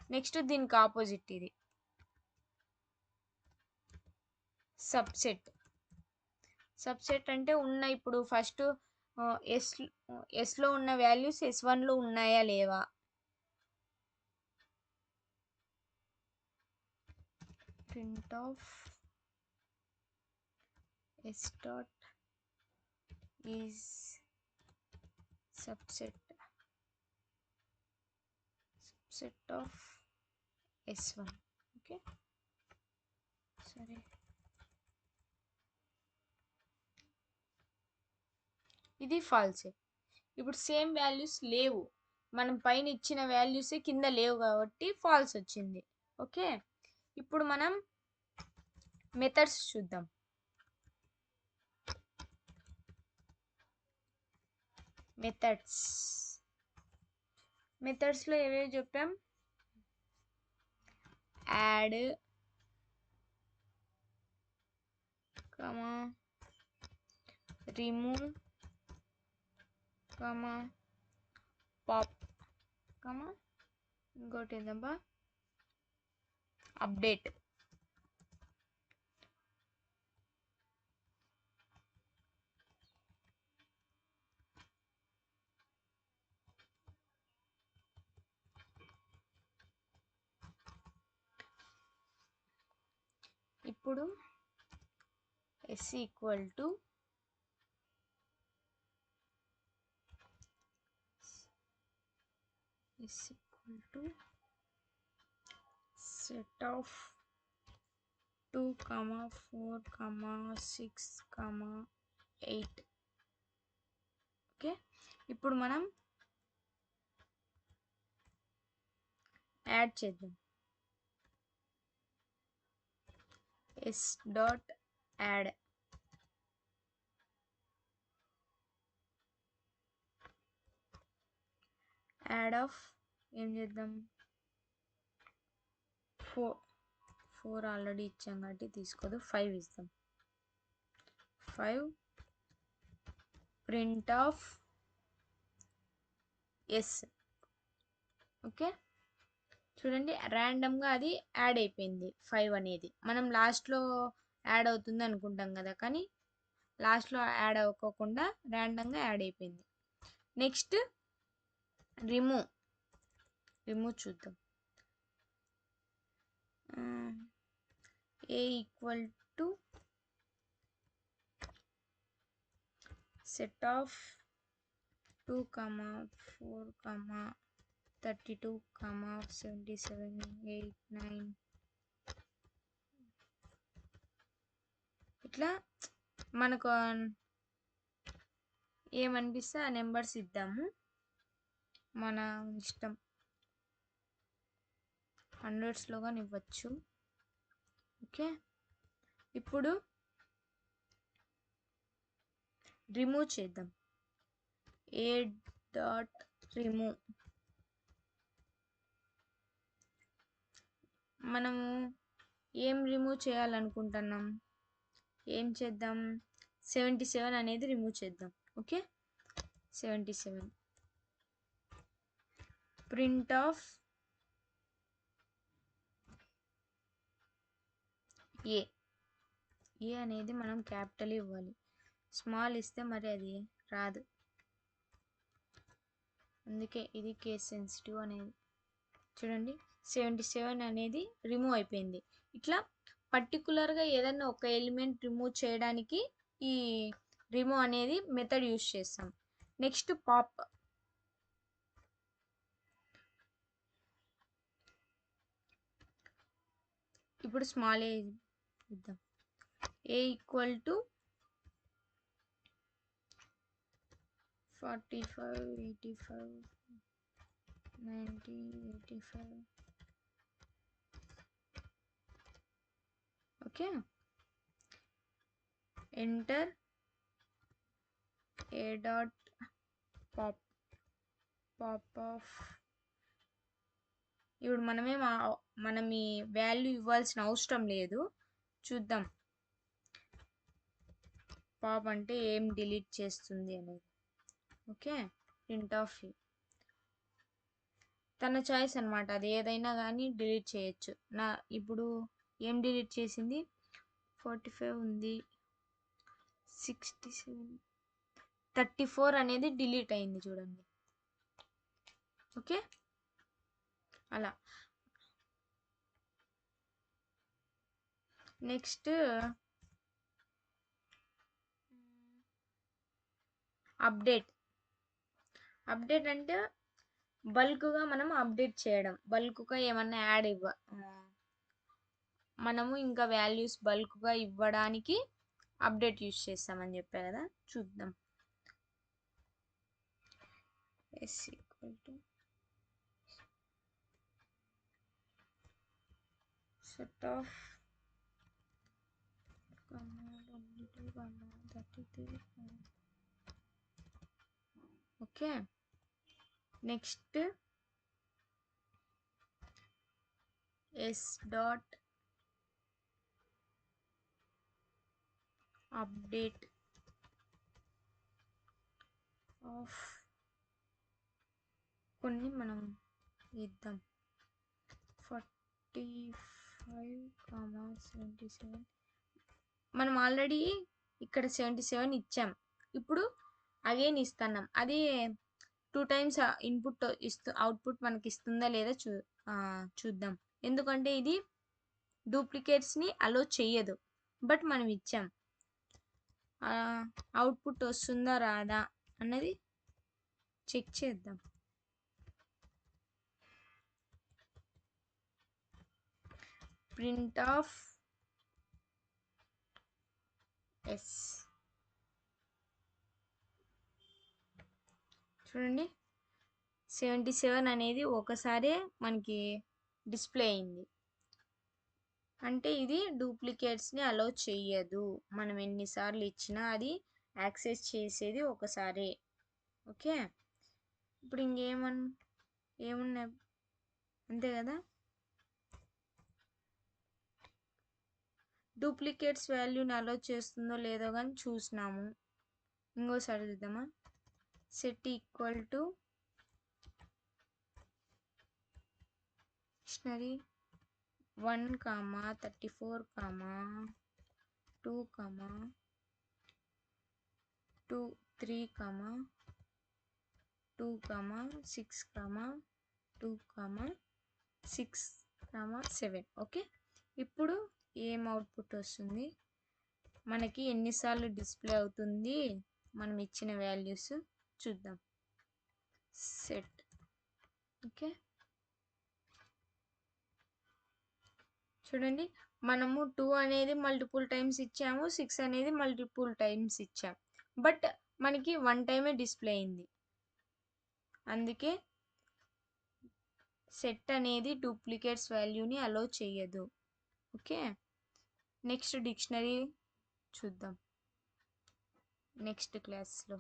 Next దీనికి opposite ఇది subset అంటే ఉన్న ఇప్పుడు ఫస్ట్ ఎస్లో ఉన్న వాల్యూస్ S1లో ఉన్నాయా లేవా, print of S dot is subset of S1. Okay సరే, ఇది ఫాల్సే. ఇప్పుడు సేమ్ వాల్యూస్ లేవు, మనం పైన ఇచ్చిన వాల్యూసే కింద లేవు కాబట్టి ఫాల్స్ వచ్చింది. ఓకే, ఇప్పుడు మనం మెథడ్స్ చూద్దాం. మెథడ్స్లో ఏవేవి చెప్పాం, యాడ్, రిమూవ్, పాప్, ఇంకోటి ఏందబ్బా అప్డేట్. ఇప్పుడు S equal to set of 2, 4, 6, 8. Okay, ఇప్పుడు మనం యాడ్ చేద్దాం. S dot add, add of ఏం చేద్దాం, 4 ఆల్రెడీ ఇచ్చాం కాబట్టి తీసుకోదు, 5 ఇస్తాం. 5 ప్రింట్ ఆఫ్ S. ఓకే, చూడండి ర్యాండమ్గా అది యాడ్ అయిపోయింది. 5 అనేది మనం లాస్ట్లో యాడ్ అవుతుంది అనుకుంటాం కదా, కానీ లాస్ట్లో యాడ్ అవ్వకుండా ర్యాండమ్గా యాడ్ అయిపోయింది. నెక్స్ట్ రిమూవ్ చూద్దాం. A equal to set of 2, 4, 32, 77, 8, 9. ఇట్లా మనకు ఏమనిపిస్తే ఆ నెంబర్స్ ఇద్దాము, మన ఇష్టం. 100స్లోగా ఇవ్వచ్చు. ఓకే, ఇప్పుడు రిమూవ్ చేద్దాం. A డాట్ రిమూవ్, మనము ఏం రిమూవ్ చేయాలనుకుంటున్నాం, ఏం చేద్దాం, 77 అనేది రిమూవ్ చేద్దాం. ఓకే, 77 ప్రింట్ ఆఫ్ ఏ అనేది మనం క్యాపిటల్ ఇవ్వాలి, స్మాల్ ఇస్తే మరి అది రాదు, అందుకే ఇది కేస్ సెన్సిటివ్ అనేది. చూడండి 77 అనేది రిమూవ్ అయిపోయింది. ఇట్లా పర్టికులర్గా ఏదన్నా ఒక ఎలిమెంట్ రిమూవ్ చేయడానికి ఈ రిమూవ్ అనేది మెథడ్ యూస్ చేస్తాం. నెక్స్ట్ పాప్, ఇప్పుడు స్మాల్ ఏ ఇద్దాం. A equal to 45, 85, 90, 85. Okay, enter A dot pop of. ఇప్పుడు మనం ఈ వాల్యూ ఇవ్వాల్సిన అవసరం లేదు, చూద్దాం పాప్ అంటే ఏం డిలీట్ చేస్తుంది అనేది. ఓకే, ప్రింట్ ఆఫ్ తన చాయిస్ అనమాట, అది ఏదైనా కానీ డిలీట్ చేయొచ్చు. ఇప్పుడు ఏం డిలీట్ చేసింది, 45 ఉంది, 67, 34 అనేది డిలీట్ అయింది చూడండి. ఓకే, అలా. నెక్స్ట్ అప్డేట్ అంటే బల్క్గా మనం అప్డేట్ చేయడం, బల్క్గా ఏమన్నా మనము ఇంకా వాల్యూస్ బల్క్గా ఇవ్వడానికి అప్డేట్ యూస్ చేస్తామని చెప్పా కదా, చూద్దాం. s equal to set of 22, 33. Okay, next s dot update of కొన్ని మనం ఇద్దాం, 45,77. మనం ఆల్రెడీ ఇక్కడ 77 ఇచ్చాం, ఇప్పుడు అగైన్ ఇస్తున్నాం. అది 2 టైమ్స్ ఇన్పుట్ అవుట్పుట్ మనకి ఇస్తుందా లేదా చూద్దాం. ఎందుకంటే ఇది డూప్లికేట్స్ని అలో చెయ్యదు, బట్ మనం ఇచ్చాం. అవుట్పుట్ వస్తుందా రాదా అన్నది చెక్ చేద్దాం. ప్రింట్ ఆఫ్ ఎస్, చూడండి 77 అనేది ఒకసారి మనకి డిస్ప్లే అయింది. అంటే ఇది డూప్లికేట్స్ని అలో చెయ్యదు, మనం ఎన్నిసార్లు ఇచ్చినా అది యాక్సెస్ చేసేది ఒకసారి. ఓకే, ఇప్పుడు ఏమున్నాయి అంతే కదా. డూప్లికేట్స్ వాల్యూని అలో చేస్తుందో లేదో కానీ చూసినాము. ఇంకోసారి చూద్దామా, set equal to dictionary 1, 34, 2, 2, 3, 2, 6, 2, 6, 7. Okay, ఇప్పుడు ఏం అవుట్పుట్ వస్తుంది, మనకి ఎన్నిసార్లు డిస్ప్లే అవుతుంది మనం ఇచ్చిన వాల్యూస్ చూద్దాం. సెట్. ఓకే, చూడండి మనము 2 అనేది మల్టిపుల్ టైమ్స్ ఇచ్చాము, 6 అనేది మల్టిపుల్ టైమ్స్ ఇచ్చాం, బట్ మనకి 1 టైమే డిస్ప్లే అయింది. అందుకే సెట్ అనేది డూప్లికేట్స్ వాల్యూని అలో చేయదు. ఓకే, నెక్స్ట్ డిక్షనరీ చూద్దాం నెక్స్ట్ క్లాస్లో.